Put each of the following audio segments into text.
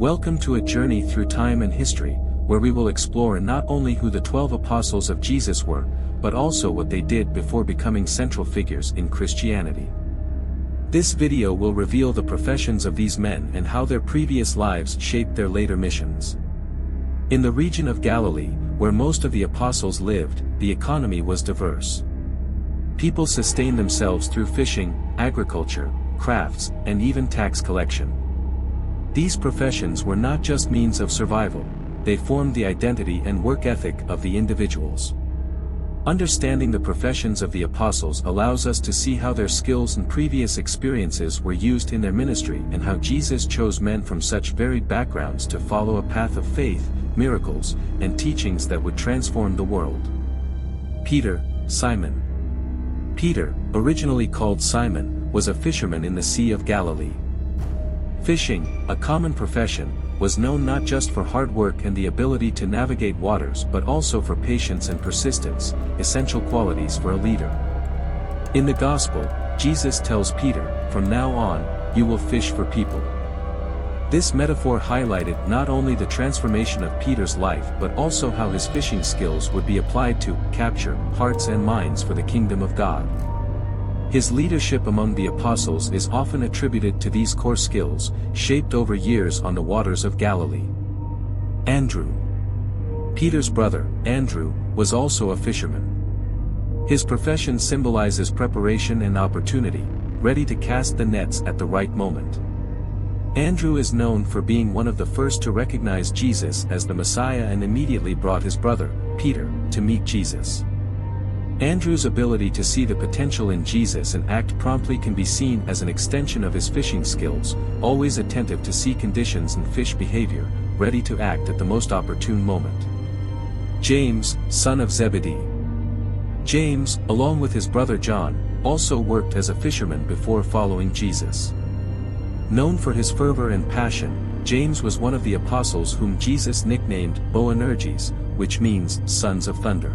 Welcome to a journey through time and history, where we will explore not only who the 12 apostles of Jesus were, but also what they did before becoming central figures in Christianity. This video will reveal the professions of these men and how their previous lives shaped their later missions. In the region of Galilee, where most of the apostles lived, the economy was diverse. People sustained themselves through fishing, agriculture, crafts, and even tax collection. These professions were not just means of survival, they formed the identity and work ethic of the individuals. Understanding the professions of the apostles allows us to see how their skills and previous experiences were used in their ministry and how Jesus chose men from such varied backgrounds to follow a path of faith, miracles, and teachings that would transform the world. Peter, Simon. Peter, originally called Simon, was a fisherman in the Sea of Galilee. Fishing, a common profession, was known not just for hard work and the ability to navigate waters but also for patience and persistence, essential qualities for a leader. In the Gospel, Jesus tells Peter, "From now on, you will fish for people." This metaphor highlighted not only the transformation of Peter's life but also how his fishing skills would be applied to capture hearts and minds for the kingdom of God. His leadership among the apostles is often attributed to these core skills, shaped over years on the waters of Galilee. Andrew. Peter's brother, Andrew, was also a fisherman. His profession symbolizes preparation and opportunity, ready to cast the nets at the right moment. Andrew is known for being one of the first to recognize Jesus as the Messiah and immediately brought his brother, Peter, to meet Jesus. Andrew's ability to see the potential in Jesus and act promptly can be seen as an extension of his fishing skills, always attentive to see conditions and fish behavior, ready to act at the most opportune moment. James, son of Zebedee. James, along with his brother John, also worked as a fisherman before following Jesus. Known for his fervor and passion, James was one of the apostles whom Jesus nicknamed Boanerges, which means sons of thunder.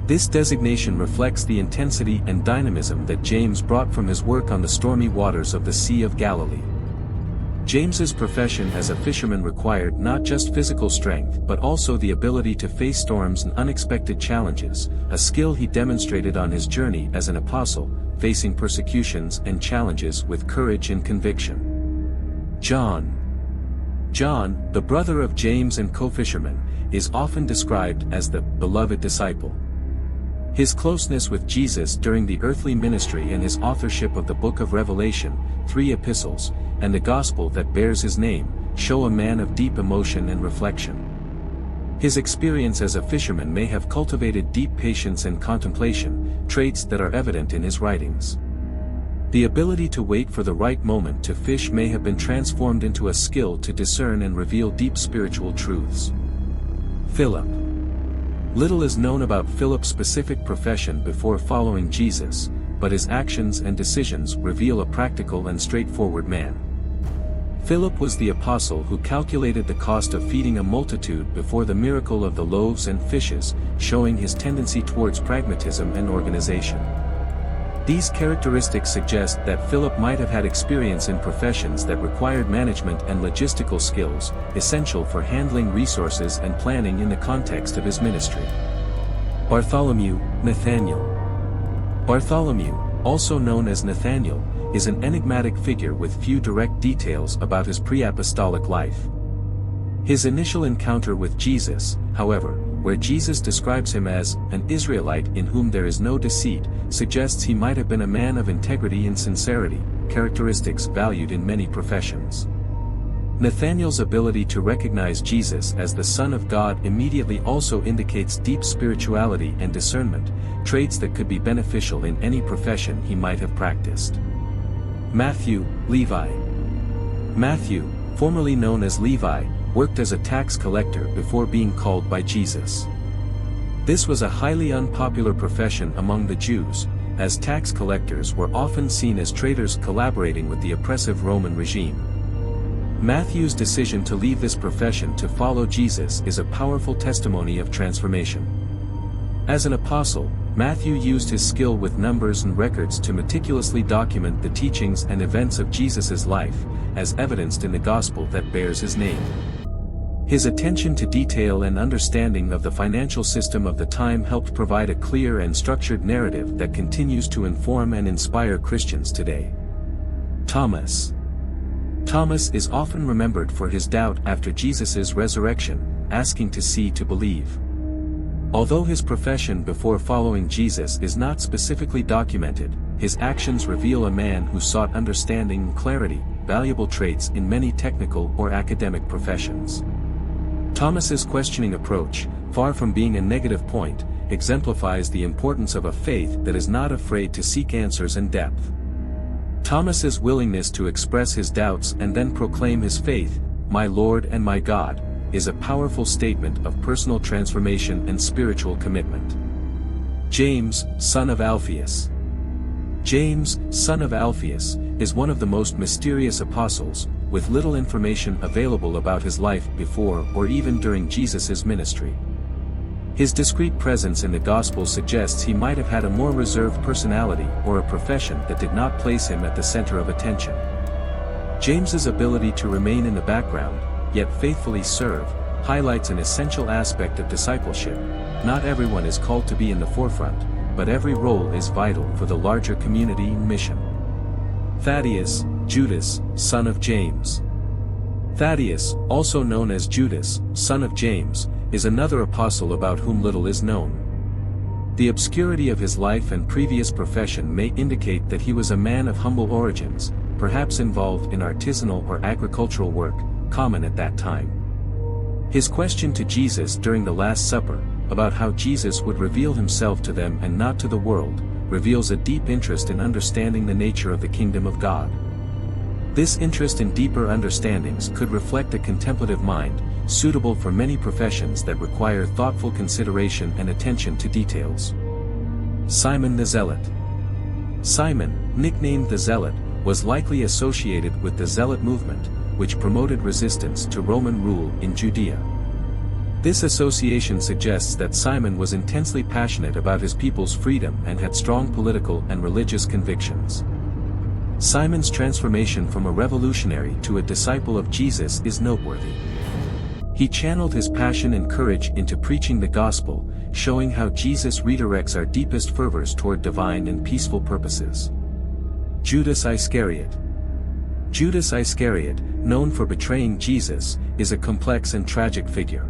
This designation reflects the intensity and dynamism that James brought from his work on the stormy waters of the Sea of Galilee. James's profession as a fisherman required not just physical strength but also the ability to face storms and unexpected challenges, a skill he demonstrated on his journey as an apostle, facing persecutions and challenges with courage and conviction. John. John, the brother of James and co-fisherman, is often described as the beloved disciple. His closeness with Jesus during the earthly ministry and his authorship of the book of Revelation, 3 epistles, and the gospel that bears his name, show a man of deep emotion and reflection. His experience as a fisherman may have cultivated deep patience and contemplation, traits that are evident in his writings. The ability to wait for the right moment to fish may have been transformed into a skill to discern and reveal deep spiritual truths. Philip. Little is known about Philip's specific profession before following Jesus, but his actions and decisions reveal a practical and straightforward man. Philip was the apostle who calculated the cost of feeding a multitude before the miracle of the loaves and fishes, showing his tendency towards pragmatism and organization. These characteristics suggest that Philip might have had experience in professions that required management and logistical skills, essential for handling resources and planning in the context of his ministry. Bartholomew, Nathaniel. Bartholomew, also known as Nathaniel, is an enigmatic figure with few direct details about his pre-apostolic life. His initial encounter with Jesus, however, where Jesus describes him as an Israelite in whom there is no deceit, suggests he might have been a man of integrity and sincerity, characteristics valued in many professions. Nathanael's ability to recognize Jesus as the Son of God immediately also indicates deep spirituality and discernment, traits that could be beneficial in any profession he might have practiced. Matthew, Levi. Matthew, formerly known as Levi, worked as a tax collector before being called by Jesus. This was a highly unpopular profession among the Jews, as tax collectors were often seen as traitors collaborating with the oppressive Roman regime. Matthew's decision to leave this profession to follow Jesus is a powerful testimony of transformation. As an apostle, Matthew used his skill with numbers and records to meticulously document the teachings and events of Jesus' life, as evidenced in the gospel that bears his name. His attention to detail and understanding of the financial system of the time helped provide a clear and structured narrative that continues to inform and inspire Christians today. Thomas. Thomas is often remembered for his doubt after Jesus' resurrection, asking to see to believe. Although his profession before following Jesus is not specifically documented, his actions reveal a man who sought understanding and clarity, valuable traits in many technical or academic professions. Thomas's questioning approach, far from being a negative point, exemplifies the importance of a faith that is not afraid to seek answers and depth. Thomas's willingness to express his doubts and then proclaim his faith, "My Lord and my God," is a powerful statement of personal transformation and spiritual commitment. James, son of Alphaeus. James, son of Alphaeus, is one of the most mysterious apostles, with little information available about his life before or even during Jesus' ministry. His discreet presence in the Gospel suggests he might have had a more reserved personality or a profession that did not place him at the center of attention. James's ability to remain in the background, yet faithfully serve, highlights an essential aspect of discipleship. Not everyone is called to be in the forefront, but every role is vital for the larger community and mission. Thaddeus, Judas, son of James. Thaddeus, also known as Judas, son of James, is another apostle about whom little is known. The obscurity of his life and previous profession may indicate that he was a man of humble origins, perhaps involved in artisanal or agricultural work, common at that time. His question to Jesus during the Last Supper, about how Jesus would reveal himself to them and not to the world, reveals a deep interest in understanding the nature of the kingdom of God. This interest in deeper understandings could reflect a contemplative mind, suitable for many professions that require thoughtful consideration and attention to details. Simon the Zealot. Simon, nicknamed the Zealot, was likely associated with the Zealot movement, which promoted resistance to Roman rule in Judea. This association suggests that Simon was intensely passionate about his people's freedom and had strong political and religious convictions. Simon's transformation from a revolutionary to a disciple of Jesus is noteworthy. He channeled his passion and courage into preaching the gospel, showing how Jesus redirects our deepest fervors toward divine and peaceful purposes. Judas Iscariot. Judas Iscariot, known for betraying Jesus, is a complex and tragic figure.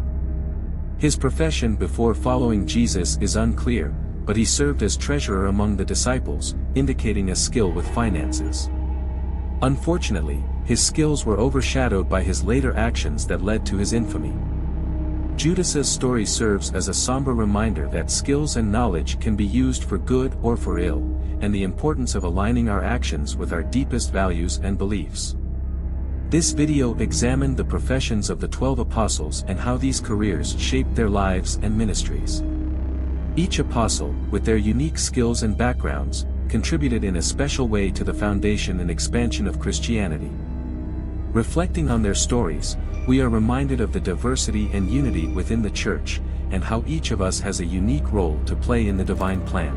His profession before following Jesus is unclear, but he served as treasurer among the disciples, indicating a skill with finances. Unfortunately, his skills were overshadowed by his later actions that led to his infamy. Judas's story serves as a somber reminder that skills and knowledge can be used for good or for ill, and the importance of aligning our actions with our deepest values and beliefs. This video examined the professions of the 12 apostles and how these careers shaped their lives and ministries. Each apostle, with their unique skills and backgrounds, contributed in a special way to the foundation and expansion of Christianity. Reflecting on their stories, we are reminded of the diversity and unity within the Church, and how each of us has a unique role to play in the divine plan.